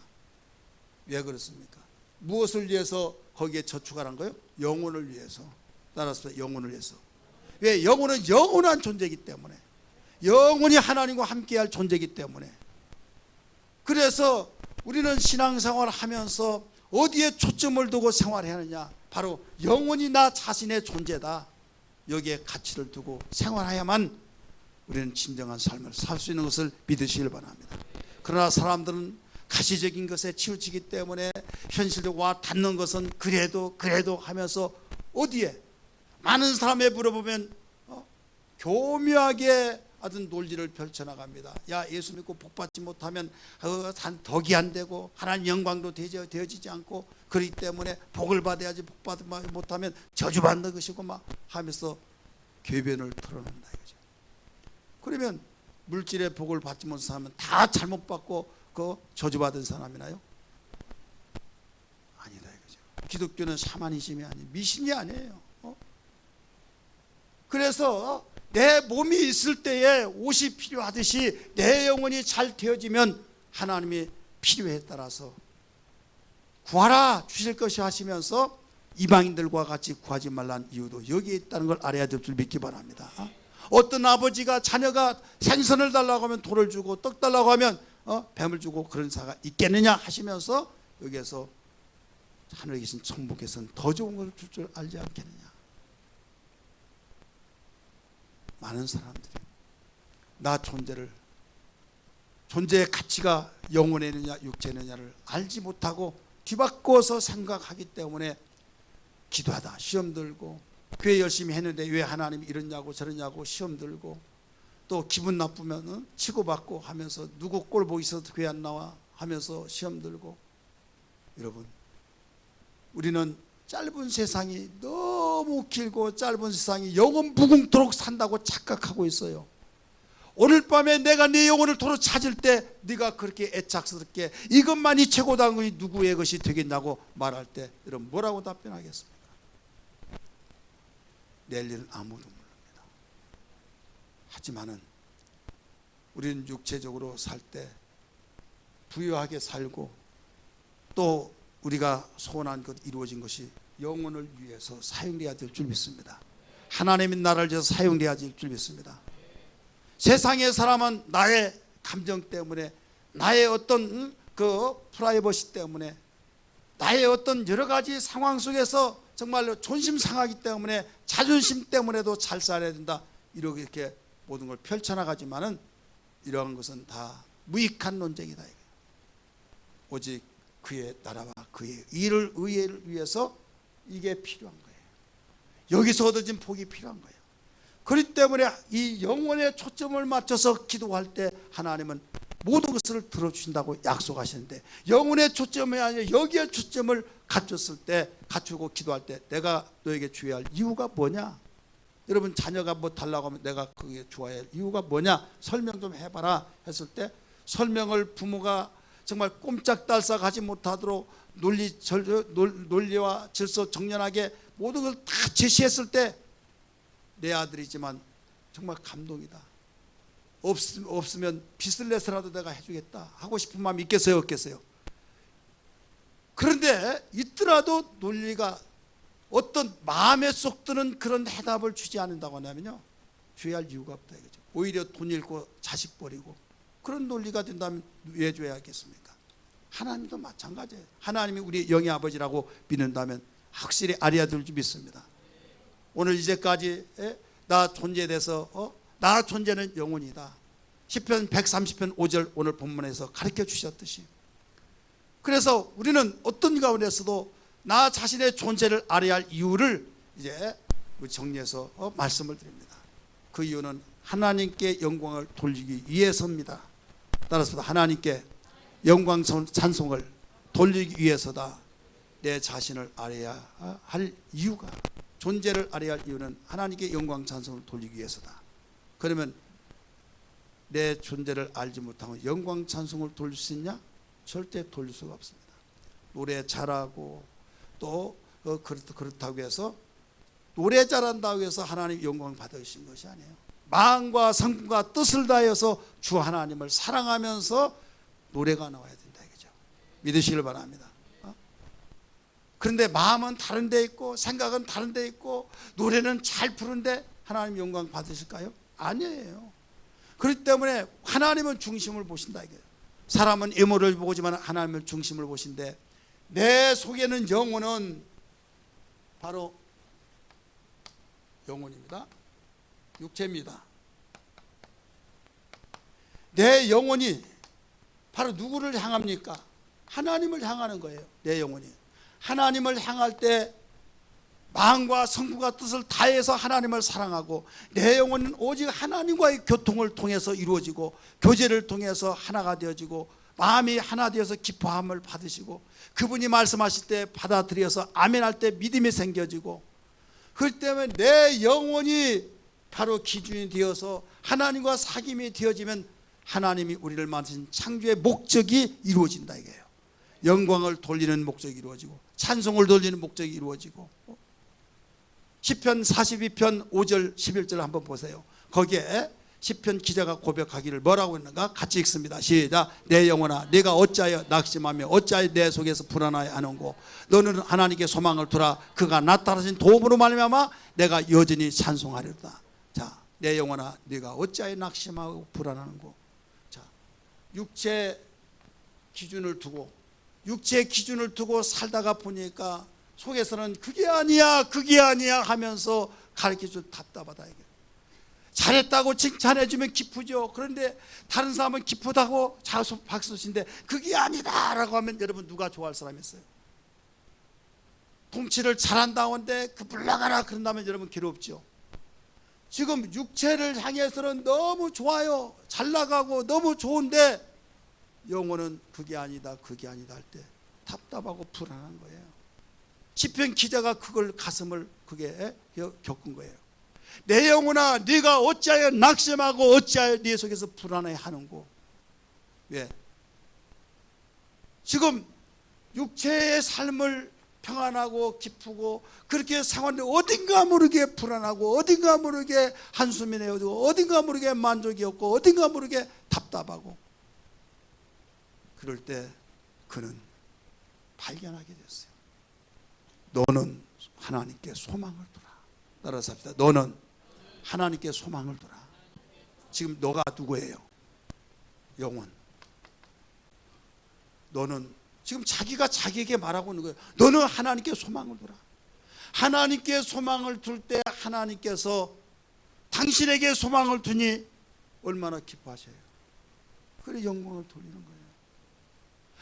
[SPEAKER 1] 왜 그렇습니까? 무엇을 위해서 거기에 저축하란 거예요? 영혼을 위해서. 따라서 영혼을 위해서. 왜? 영혼은 영원한 존재이기 때문에, 영원히 하나님과 함께할 존재이기 때문에. 그래서 우리는 신앙생활을 하면서 어디에 초점을 두고 생활해야 하느냐? 바로 영원히 나 자신의 존재다. 여기에 가치를 두고 생활해야만 우리는 진정한 삶을 살 수 있는 것을 믿으시길 바랍니다. 그러나 사람들은 가시적인 것에 치우치기 때문에 현실과 닿는 것은 그래도 하면서 어디에 많은 사람에 물어보면 교묘하게 하여튼 논리를 펼쳐나갑니다. 야 예수 믿고 복받지 못하면 덕이 안 되고 하나님 영광도 되어지지 않고 그렇기 때문에 복을 받아야지 복받지 못하면 저주받는 것이고 막 하면서 궤변을 털어낸다 이거죠. 그러면 물질의 복을 받지 못한 사람은 다 잘못 받고 그 저주받은 사람이나요? 아니다 이거죠. 기독교는 샤머니즘이 아니에요. 미신이 아니에요. 그래서 내 몸이 있을 때에 옷이 필요하듯이 내 영혼이 잘 되어지면 하나님이 필요에 따라서 구하라 주실 것이 하시면서 이방인들과 같이 구하지 말라는 이유도 여기에 있다는 걸 알아야 될 줄 믿기 바랍니다. 어떤 아버지가 자녀가 생선을 달라고 하면 돌을 주고 떡 달라고 하면 뱀을 주고 그런 사가 있겠느냐 하시면서 여기에서 하늘에 계신 천부께서는 더 좋은 것을 줄 줄 알지 않겠느냐. 많은 사람들이 나 존재의 가치가 영혼에 있느냐 육체에 있느냐를 알지 못하고 뒤바꿔서 생각하기 때문에 기도하다 시험 들고 교회 열심히 했는데 왜 하나님이 이러냐고 저러냐고 시험 들고 또 기분 나쁘면 치고받고 하면서 누구 꼴 보기 있어서 교회 안 나와 하면서 시험 들고. 여러분 우리는 짧은 세상이 너무 길고 짧은 세상이 영원 무궁토록 산다고 착각하고 있어요. 오늘 밤에 내가 네 영혼을 도로 찾을 때 네가 그렇게 애착스럽게 이것만이 최고다, 것이 누구의 것이 되겠냐고 말할 때 여러분 뭐라고 답변하겠습니까? 낼 일은 아무도 모릅니다. 하지만은 우리는 육체적으로 살 때 부유하게 살고 또 우리가 소원한 것 이루어진 것이 영혼을 위해서 사용돼야 될 줄 믿습니다. 하나님의 나라를 위해서 사용돼야 될 줄 믿습니다. 세상의 사람은 나의 감정 때문에, 나의 어떤 그 프라이버시 때문에, 나의 어떤 여러 가지 상황 속에서 정말로 존심 상하기 때문에, 자존심 때문에도 잘 살아야 된다, 이렇게 모든 걸 펼쳐나가지만은 이러한 것은 다 무익한 논쟁이다. 오직 그의 나라와 그의 의를 위해서 이게 필요한 거예요. 여기서 얻어진 복이 필요한 거예요. 그렇기 때문에 이 영혼에 초점을 맞춰서 기도할 때 하나님은 모든 것을 들어주신다고 약속하시는데, 영혼의 초점이 아니라 여기에 초점을 갖추고 기도할 때 내가 너에게 주어야 할 이유가 뭐냐? 여러분 자녀가 뭐 달라고 하면 내가 그게 주어야 할 이유가 뭐냐? 설명 좀 해봐라 했을 때 설명을 부모가 정말 꼼짝달싹 하지 못하도록 논리와 질서 정연하게 모든 걸 다 제시했을 때 내 아들이지만 정말 감동이다. 없으면 빚을 내서라도 내가 해주겠다 하고 싶은 마음이 있겠어요, 없겠어요? 그런데 있더라도 논리가 어떤 마음에 쏙 드는 그런 해답을 주지 않는다고 하면요, 줘야 할 이유가 없다 이거죠. 오히려 돈 잃고 자식 버리고 그런 논리가 된다면 왜 줘야겠습니까? 하나님도 마찬가지예요. 하나님이 우리 영의 아버지라고 믿는다면 확실히 알아야 될 줄 믿습니다. 오늘 이제까지 나 존재에 대해서 나 존재는 영혼이다, 시편 130편 5절 오늘 본문에서 가르쳐 주셨듯이, 그래서 우리는 어떤 가운데서도 나 자신의 존재를 알아야 할 이유를 이제 정리해서 말씀을 드립니다. 그 이유는 하나님께 영광을 돌리기 위해서입니다. 따라서 하나님께 영광 찬송을 돌리기 위해서다. 내 자신을 알아야 할 이유가, 존재를 알아야 할 이유는 하나님께 영광 찬송을 돌리기 위해서다. 그러면 내 존재를 알지 못하면 영광 찬송을 돌릴 수 있냐? 절대 돌릴 수가 없습니다. 노래 잘하고 또 그렇다고 해서, 노래 잘한다고 해서 하나님 영광 받으신 것이 아니에요. 마음과 성품과 뜻을 다해서 주 하나님을 사랑하면서 노래가 나와야 된다 이거죠. 믿으시길 바랍니다. 그런데 마음은 다른 데 있고 생각은 다른 데 있고 노래는 잘 부른데 하나님 영광 받으실까요? 아니에요. 그렇기 때문에 하나님은 중심을 보신다 이거예요. 사람은 외모를 보지만 하나님은 중심을 보신데, 내 속에는 영혼은 바로 영혼입니다. 육체입니다. 내 영혼이 바로 누구를 향합니까? 하나님을 향하는 거예요. 내 영혼이 하나님을 향할 때 마음과 성품과 뜻을 다해서 하나님을 사랑하고, 내 영혼은 오직 하나님과의 교통을 통해서 이루어지고 교제를 통해서 하나가 되어지고 마음이 하나 되어서 기뻐함을 받으시고, 그분이 말씀하실 때 받아들여서 아멘할 때 믿음이 생겨지고, 그렇기 때문에 내 영혼이 바로 기준이 되어서 하나님과 사귐이 되어지면 하나님이 우리를 만드신 창조의 목적이 이루어진다 이거예요. 영광을 돌리는 목적이 이루어지고 찬송을 돌리는 목적이 이루어지고. 시편 42편 5절 11절 한번 보세요. 거기에 시편 기자가 고백하기를 뭐라고 했는가? 같이 읽습니다. 시작. 내 영혼아 네가 어찌하여 낙심하며 어찌하여 내 속에서 불안하여 하는고, 너는 하나님께 소망을 두라. 그가 나타나신 도움으로 말미암아 내가 여전히 찬송하리로다. 자, 내 영혼아 네가 어찌하여 낙심하고 불안하는고. 자, 육체 기준을 두고 살다가 보니까 속에서는 그게 아니야 하면서 가르쳐줄 답답하다 이게. 잘했다고 칭찬해주면 기쁘죠. 그런데 다른 사람은 기쁘다고 박수치는데 그게 아니다라고 하면 여러분 누가 좋아할 사람이 있어요? 통치를 잘한다고 하는데 그 물러가라 그런다면 여러분 괴롭죠. 지금 육체를 향해서는 너무 좋아요, 잘 나가고 너무 좋은데 영혼은 그게 아니다 할 때 답답하고 불안한 거예요. 시편 기자가 그걸 가슴을 그게 겪은 거예요. 내 영혼아 네가 어찌하여 낙심하고 어찌하여 네 속에서 불안해 하는고. 왜? 지금 육체의 삶을 평안하고 기쁘고 그렇게 생활하는데 어딘가 모르게 불안하고 어딘가 모르게 한숨이 내어지고 어딘가 모르게 만족이 없고 어딘가 모르게 답답하고, 그럴 때 그는 발견하게 됐어요. 너는 하나님께 소망을 두라. 따라서 합시다. 너는 하나님께 소망을 두라. 지금 너가 누구예요? 영혼. 너는 지금 자기가 자기에게 말하고 있는 거예요. 너는 하나님께 소망을 두라. 하나님께 소망을 둘 때 하나님께서 당신에게 소망을 두니 얼마나 기뻐하셔요. 그래 영광을 돌리는 거예요.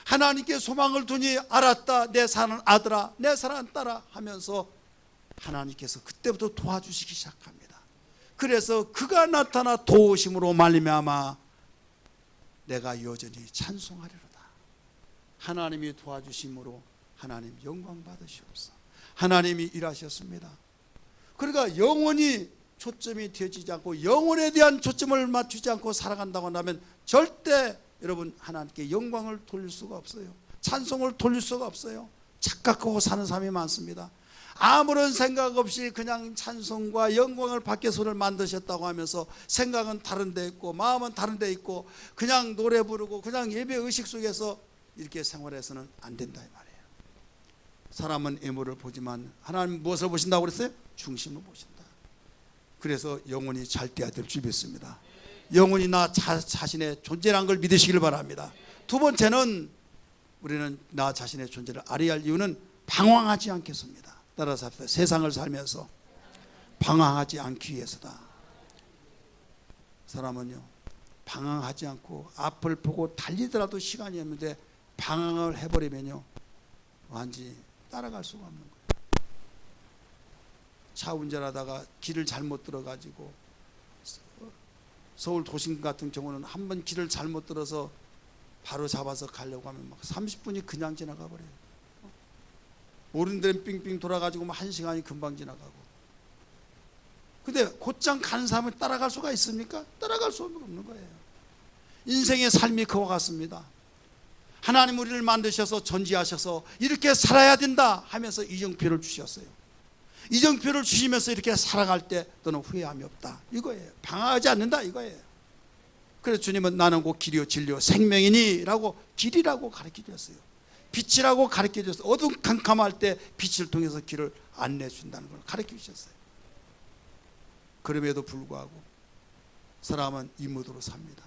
[SPEAKER 1] 하나님께 소망을 두니 알았다 내 사랑하는 아들아 내 사랑하는 딸아 하면서 하나님께서 그때부터 도와주시기 시작합니다. 그래서 그가 나타나 도우심으로 말미암아 내가 여전히 찬송하리로다. 하나님이 도와주심으로 하나님 영광 받으시옵소서. 하나님이 일하셨습니다. 그러니까 영원히 초점이 되어지지 않고 영혼에 대한 초점을 맞추지 않고 살아간다고 한다면 절대 여러분 하나님께 영광을 돌릴 수가 없어요. 찬송을 돌릴 수가 없어요. 착각하고 사는 사람이 많습니다. 아무런 생각 없이 그냥 찬송과 영광을 받게 손을 만드셨다고 하면서 생각은 다른 데 있고 마음은 다른 데 있고 그냥 노래 부르고 그냥 예배 의식 속에서 이렇게 생활해서는 안 된다 이 말이에요. 사람은 외모를 보지만 하나님 무엇을 보신다고 그랬어요? 중심을 보신다. 그래서 영혼이 잘 돼야 될 줄 믿습니다. 영혼이 나 자신의 존재라는 걸 믿으시길 바랍니다. 두 번째는 우리는 나 자신의 존재를 알아야 할 이유는 방황하지 않겠습니다. 따라서 합시다. 세상을 살면서 방황하지 않기 위해서다. 사람은요 방황하지 않고 앞을 보고 달리더라도 시간이 없는데 방황을 해버리면요 완전히 따라갈 수가 없는 거예요. 차 운전하다가 길을 잘못 들어가지고 서울 도심 같은 경우는 한 번 길을 잘못 들어서 바로 잡아서 가려고 하면 막 30분이 그냥 지나가 버려요. 모르는 데는 삥삥 돌아가지고 막 1시간이 금방 지나가고. 근데 곧장 가는 사람을 따라갈 수가 있습니까? 따라갈 수 없는 거예요. 인생의 삶이 그와 같습니다. 하나님 우리를 만드셔서 전지하셔서 이렇게 살아야 된다 하면서 이정표를 주셨어요. 이정표를 주시면서 이렇게 살아갈 때 너는 후회함이 없다 이거예요. 방황하지 않는다 이거예요. 그래서 주님은 나는 곧 길이요 진리요 생명이니 라고 길이라고 가르쳐 주셨어요. 빛이라고 가르쳐 주셨어요. 어둠캄캄할 때 빛을 통해서 길을 안내해 준다는 걸 가르쳐 주셨어요. 그럼에도 불구하고 사람은 이 모드로 삽니다.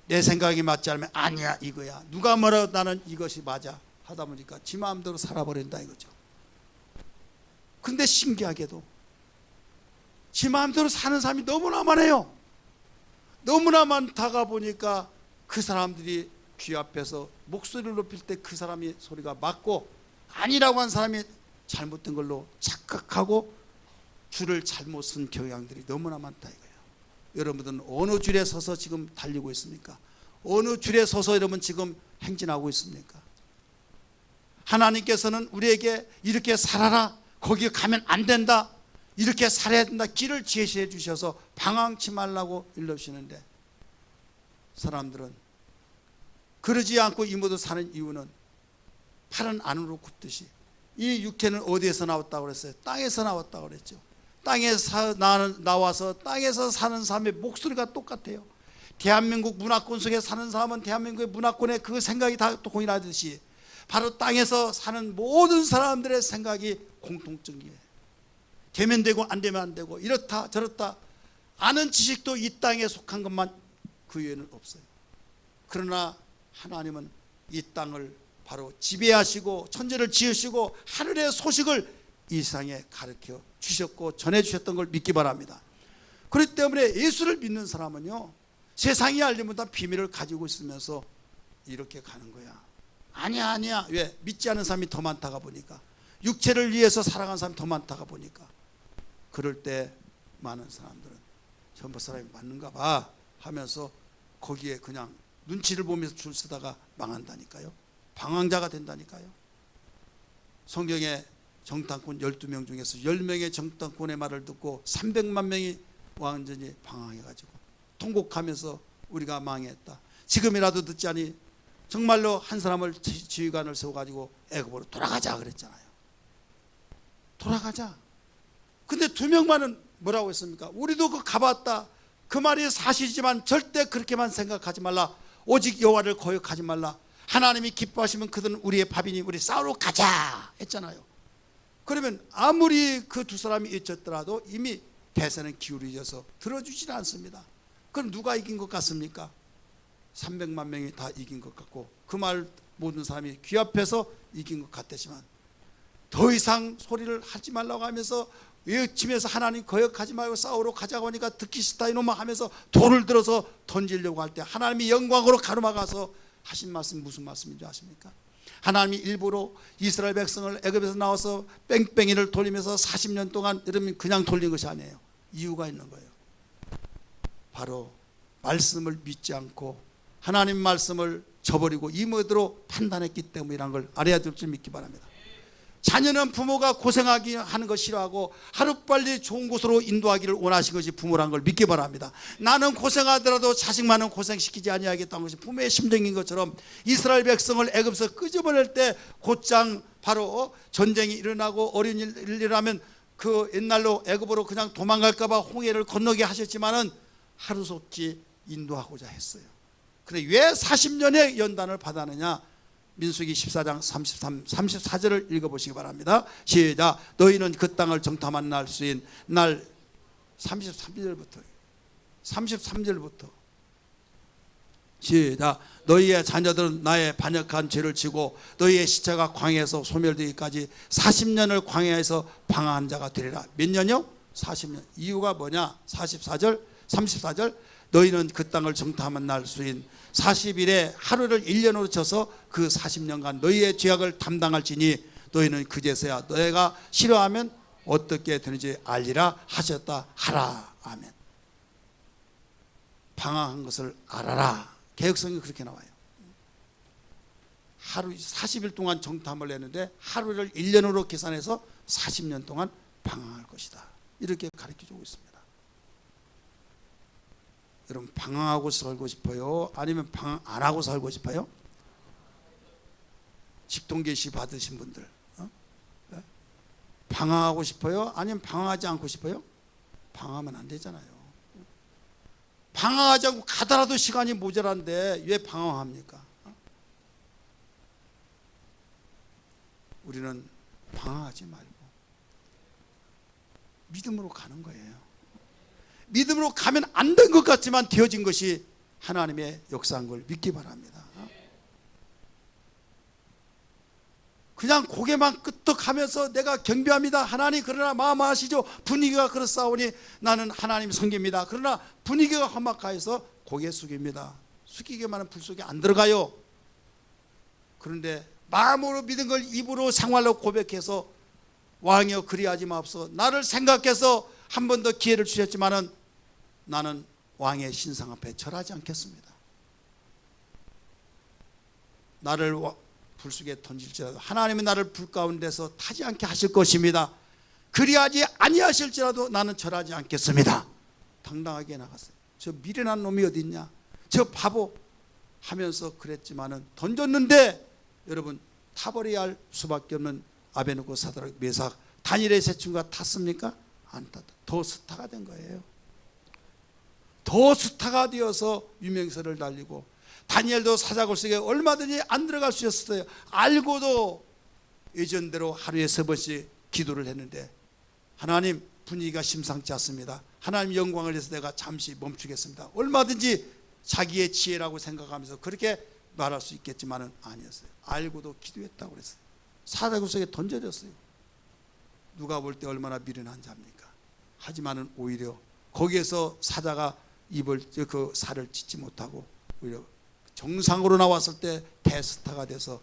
[SPEAKER 1] 내 생각이 맞지 않으면 아니야 이거야 누가 뭐라도 나는 이것이 맞아 하다 보니까 지 마음대로 살아버린다 이거죠. 근데 신기하게도 지 마음대로 사는 사람이 너무나 많아요. 너무나 많다가 보니까 그 사람들이 귀 앞에서 목소리를 높일 때 그 사람이 소리가 맞고 아니라고 한 사람이 잘못된 걸로 착각하고 줄을 잘못 쓴 경향들이 너무나 많다 이거예요. 여러분들은 어느 줄에 서서 지금 달리고 있습니까? 어느 줄에 서서 여러분 지금 행진하고 있습니까? 하나님께서는 우리에게 이렇게 살아라 거기 가면 안 된다 이렇게 살아야 된다 길을 제시해 주셔서 방황치 말라고 일러주시는데 사람들은 그러지 않고 이 모두 사는 이유는 팔은 안으로 굽듯이 이 육체는 어디에서 나왔다고 그랬어요? 땅에서 나왔다고 그랬죠. 땅에서 나와서 땅에서 사는 사람의 목소리가 똑같아요. 대한민국 문화권 속에 사는 사람은 대한민국의 문화권의 그 생각이 다 동일하듯이 바로 땅에서 사는 모든 사람들의 생각이 공통적이에요. 되면 되고 안 되면 안 되고 이렇다 저렇다 아는 지식도 이 땅에 속한 것만 그 외에는 없어요. 그러나 하나님은 이 땅을 바로 지배하시고 천지를 지으시고 하늘의 소식을 이 세상에 가르쳐 주셨고 전해 주셨던 걸 믿기 바랍니다. 그렇기 때문에 예수를 믿는 사람은요 세상이 알지 못한 비밀을 가지고 있으면서 이렇게 가는 거야. 아니야 왜? 믿지 않는 사람이 더 많다가 보니까 육체를 위해서 살아가는 사람이 더 많다가 보니까 그럴 때 많은 사람들은 전부 사람이 맞는가 봐 하면서 거기에 그냥 눈치를 보면서 줄 서다가 망한다니까요. 방황자가 된다니까요. 성경에 정탐꾼 12명 중에서 10명의 정탐꾼의 말을 듣고 300만 명이 완전히 방황해가지고 통곡하면서 우리가 망했다, 지금이라도 듣지 않니 정말로 한 사람을 지휘관을 세워가지고 애굽으로 돌아가자 그랬잖아요. 돌아가자. 근데 2명만은 뭐라고 했습니까? 우리도 그 가봤다, 그 말이 사실이지만 절대 그렇게만 생각하지 말라, 오직 여호와를 거역하지 말라, 하나님이 기뻐하시면 그들은 우리의 밥이니 우리 싸우러 가자 했잖아요. 그러면 아무리 그 2사람이 잊었더라도 이미 대세는 기울어져서 들어주질 않습니다. 그럼 누가 이긴 것 같습니까? 300만 명이 다 이긴 것 같고 그 말 모든 사람이 귀 앞에서 이긴 것 같았지만 더 이상 소리를 하지 말라고 하면서 외치면서 하나님 거역하지 말고 싸우러 가자고 하니까 듣기 싫다 이놈아 하면서 돌을 들어서 던지려고 할 때 하나님이 영광으로 가로막아서 하신 말씀 무슨 말씀인지 아십니까? 하나님이 일부러 이스라엘 백성을 애굽에서 나와서 뺑뺑이를 돌리면서 40년 동안 여러분 그냥 돌린 것이 아니에요. 이유가 있는 거예요. 바로 말씀을 믿지 않고 하나님 말씀을 저버리고 이모대로 판단했기 때문이라는 걸 알아야 될 줄 믿기 바랍니다. 자녀는 부모가 고생하기 하는 거 싫어하고 하루빨리 좋은 곳으로 인도하기를 원하신 것이 부모라는 걸 믿기 바랍니다. 나는 고생하더라도 자식만은 고생시키지 아니하겠다는 것이 부모의 심정인 것처럼 이스라엘 백성을 애굽에서 끄집어낼 때 곧장 바로 전쟁이 일어나고 어려운 일이라면 그 옛날로 애굽으로 그냥 도망갈까 봐 홍해를 건너게 하셨지만은 하루속히 인도하고자 했어요. 그런데 왜 40년의 연단을 받았느냐? 민수기 14장 34절을 읽어보시기 바랍니다. 시작. 너희는 그 땅을 정탐한 날 수인 날 33절부터 시작. 너희의 자녀들은 나의 반역한 죄를 지고 너희의 시체가 광야에서 소멸되기까지 40년을 광야에서 방황한 자가 되리라. 몇 년이요? 40년. 이유가 뭐냐? 34절 너희는 그 땅을 정탐한 날 수인 40일에 하루를 1년으로 쳐서 그 40년간 너희의 죄악을 담당할지니 너희는 그제서야 너희가 싫어하면 어떻게 되는지 알리라 하셨다 하라. 아멘. 방황한 것을 알아라. 개혁성이 그렇게 나와요. 하루 40일 동안 정탐을 했는데 하루를 1년으로 계산해서 40년 동안 방황할 것이다. 이렇게 가르쳐주고 있습니다. 여러분 방황하고 살고 싶어요? 아니면 방황 안 하고 살고 싶어요? 직통계시 받으신 분들 네? 방황하고 싶어요? 아니면 방황하지 않고 싶어요? 방황하면 안 되잖아요. 방황하지 않고 가더라도 시간이 모자란데 왜 방황합니까? 우리는 방황하지 말고 믿음으로 가는 거예요. 믿음으로 가면 안 된 것 같지만 되어진 것이 하나님의 역사인 걸 믿기 바랍니다. 그냥 고개만 끄덕하면서 내가 경배합니다 하나님, 그러나 마음 아시죠? 분위기가 그렇사오니 나는 하나님 섬깁니다. 그러나 분위기가 험악하여서 고개 숙입니다. 숙이기만 하면 불 속에 안 들어가요. 그런데 마음으로 믿은 걸 입으로 생활로 고백해서 왕이여 그리하지 마옵소서, 나를 생각해서 한 번 더 기회를 주셨지만은 나는 왕의 신상 앞에 절하지 않겠습니다. 나를 불 속에 던질지라도 하나님은 나를 불 가운데서 타지 않게 하실 것입니다. 그리하지 아니하실지라도 나는 절하지 않겠습니다. 당당하게 나갔어요. 저 미련한 놈이 어디 있냐, 저 바보 하면서 그랬지만은 던졌는데 여러분 타버려야 할 수밖에 없는 아베느고 사드락 메삭 다니엘의 세 친구가 탔습니까? 안 탔다. 더 스타가 된 거예요. 더 스타가 되어서 유명세를 달리고 다니엘도 사자굴 속에 얼마든지 안 들어갈 수 있었어요. 알고도 예전대로 하루에 3번씩 기도를 했는데 하나님 분위기가 심상치 않습니다. 하나님 영광을 위해서 내가 잠시 멈추겠습니다. 얼마든지 자기의 지혜라고 생각하면서 그렇게 말할 수 있겠지만은 아니었어요. 알고도 기도했다고 그랬어요. 사자굴 속에 던져졌어요. 누가 볼 때 얼마나 미련한 자입니까? 하지만은 오히려 거기에서 사자가 입을 그 살을 찢지 못하고 오히려 정상으로 나왔을 때 대스타가 돼서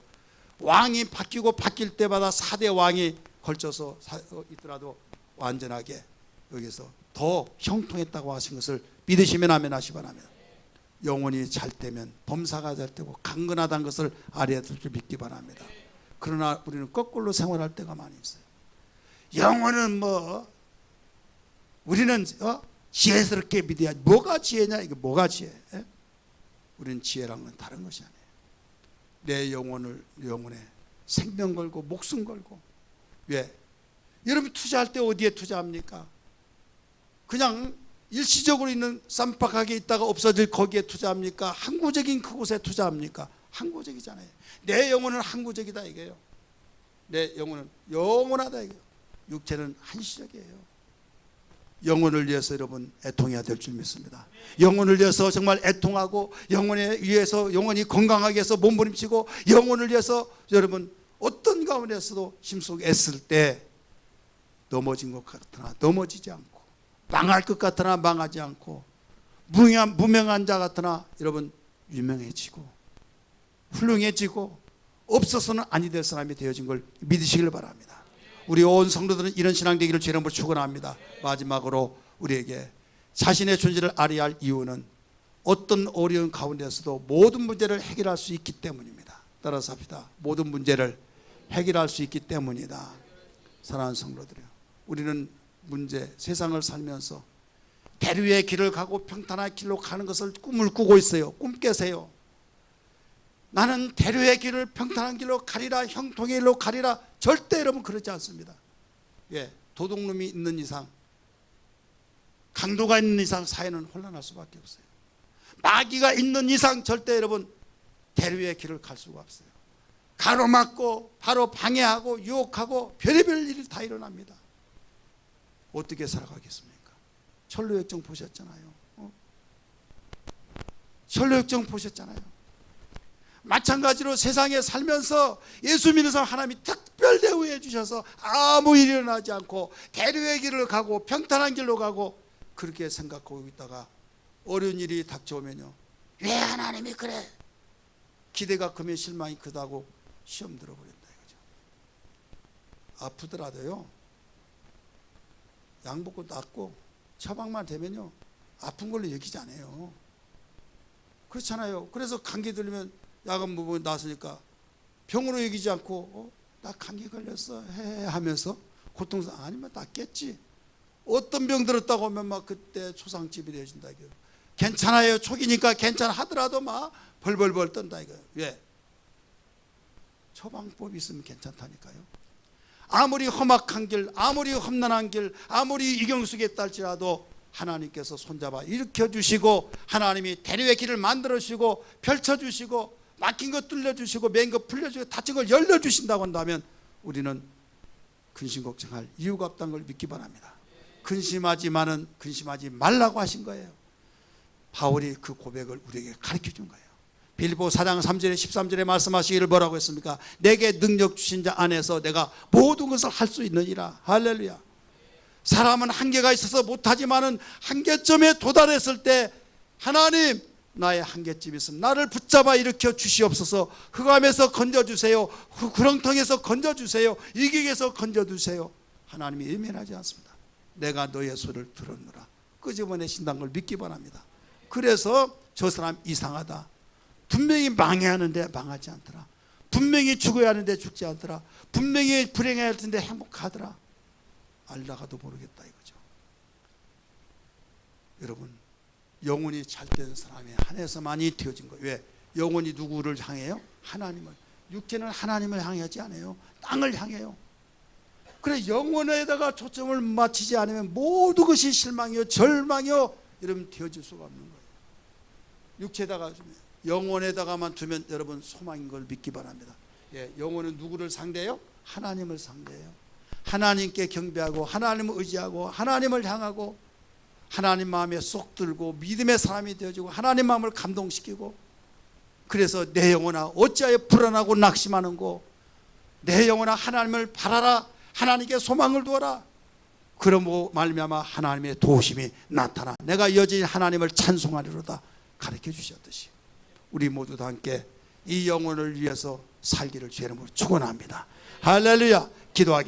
[SPEAKER 1] 왕이 바뀔 때마다 4대 왕이 걸쳐서 있더라도 완전하게 여기서 더 형통했다고 하신 것을 믿으시면 아멘 하시 바랍니다. 영혼이 잘 되면 범사가 잘 되고 강건하다는 것을 알아야 될 줄 믿기 바랍니다. 그러나 우리는 거꾸로 생활할 때가 많이 있어요. 영혼은 뭐 우리는 지혜스럽게 믿어야. 뭐가 지혜냐? 이게 뭐가 지혜? 우리는 지혜란 건 다른 것이 아니에요. 내 영혼에 생명 걸고 목숨 걸고. 왜? 여러분 투자할 때 어디에 투자합니까? 그냥 일시적으로 있는 쌈박하게 있다가 없어질 거기에 투자합니까? 항구적인 그곳에 투자합니까? 항구적이잖아요. 내 영혼은 항구적이다 이게요. 내 영혼은 영원하다 이게요. 육체는 한시적이에요. 영혼을 위해서 여러분 애통해야 될 줄 믿습니다. 영혼을 위해서 정말 애통하고 영혼에 위해서 영혼이 건강하게 해서 몸부림치고 영혼을 위해서 여러분 어떤 가운데서도 힘쓰고 애쓸 때 넘어진 것 같으나 넘어지지 않고 망할 것 같으나 망하지 않고 무명한 자 같으나 여러분 유명해지고 훌륭해지고 없어서는 아니 될 사람이 되어진 걸 믿으시길 바랍니다. 우리 온 성도들은 이런 신앙 되기를 주의 이름으로 축원합니다. 마지막으로 우리에게 자신의 존재를 알아야 할 이유는 어떤 어려운 가운데서도 모든 문제를 해결할 수 있기 때문입니다. 따라서 합시다. 모든 문제를 해결할 수 있기 때문이다. 사랑하는 성도들이요, 우리는 세상을 살면서 대류의 길을 가고 평탄한 길로 가는 것을 꿈을 꾸고 있어요. 꿈 깨세요. 나는 대류의 길을 평탄한 길로 가리라, 형통의 길로 가리라. 절대 여러분 그렇지 않습니다. 도둑놈이 있는 이상, 강도가 있는 이상 사회는 혼란할 수밖에 없어요. 마귀가 있는 이상 절대 여러분 대류의 길을 갈 수가 없어요. 가로막고 바로 방해하고 유혹하고 별의별 일이 다 일어납니다. 어떻게 살아가겠습니까? 천로역정 보셨잖아요. 천로역정 보셨잖아요. 마찬가지로 세상에 살면서 예수 믿는 사람 하나님이 특별 대우해 주셔서 아무 일이 일어나지 않고 대류의 길을 가고 평탄한 길로 가고 그렇게 생각하고 있다가 어려운 일이 닥쳐오면요, 왜 하나님이 그래? 기대가 크면 실망이 크다고 시험 들어버린다 이거죠. 아프더라도요, 약 먹고 낫고 처방만 되면요 아픈 걸로 여기지 않아요. 그렇잖아요. 그래서 감기 들리면 약은 뭐 나으니까 병으로 여기지 않고 나 감기 걸렸어 해 하면서 고통스 아니면 낫겠지. 어떤 병 들었다고 하면 막 그때 초상집이 되어진다 이거. 괜찮아요. 초기니까 괜찮아 하더라도 막 벌벌벌 떤다 이거. 왜? 처방법이 있으면 괜찮다니까요. 아무리 험악한 길, 아무리 험난한 길, 아무리 이경수에 있달지라도 하나님께서 손잡아 일으켜주시고 하나님이 대류의 길을 만들어주시고 펼쳐주시고 막힌 것 뚫려주시고 맨 것 풀려주시고 닫힌 걸 열려주신다고 한다면 우리는 근심 걱정할 이유가 없다는 걸 믿기 바랍니다. 근심하지 말라고 하신 거예요. 바울이 그 고백을 우리에게 가르쳐 준 거예요. 빌립보 4장 3절에 13절에 말씀하시기를 뭐라고 했습니까? 내게 능력 주신 자 안에서 내가 모든 것을 할 수 있느니라. 할렐루야. 사람은 한계가 있어서 못하지만은 한계점에 도달했을 때 하나님 나의 한계점이 있으면 나를 붙잡아 일으켜 주시옵소서. 흑암에서 건져주세요. 구렁텅에서 건져주세요. 이격에서 건져주세요. 하나님이 외면하지 않습니다. 내가 너의 소리를 들었노라. 끄집어내신다는 걸 믿기 바랍니다. 그래서 저 사람 이상하다. 분명히 망해야 하는데 망하지 않더라. 분명히 죽어야 하는데 죽지 않더라. 분명히 불행해야 할 텐데 행복하더라. 알다가도 모르겠다 이거죠. 여러분, 영혼이 잘된 사람에 한해서만이 되어진 거예요. 왜? 영혼이 누구를 향해요? 하나님을. 육체는 하나님을 향하지 않아요. 땅을 향해요. 그래, 영혼에다가 초점을 맞추지 않으면 모든 것이 실망이요 절망이요 여러분 되어질 수가 없는 거예요. 육체에다가 주면, 영혼에다가만 두면 여러분 소망인 걸 믿기 바랍니다. 영혼은 누구를 상대해요? 하나님을 상대해요. 하나님께 경배하고 하나님을 의지하고 하나님을 향하고 하나님 마음에 쏙 들고 믿음의 사람이 되어지고 하나님 마음을 감동시키고, 그래서 내 영혼아 어찌하여 불안하고 낙심하는고, 내 영혼아 하나님을 바라라. 하나님께 소망을 두어라. 그러므로 말미암아 하나님의 도우심이 나타나 내가 여전히 하나님을 찬송하리로다 가르쳐 주셨듯이 우리 모두 다 함께 이 영혼을 위해서 살기를 주의 이름으로 축원합니다. 할렐루야. 기도하기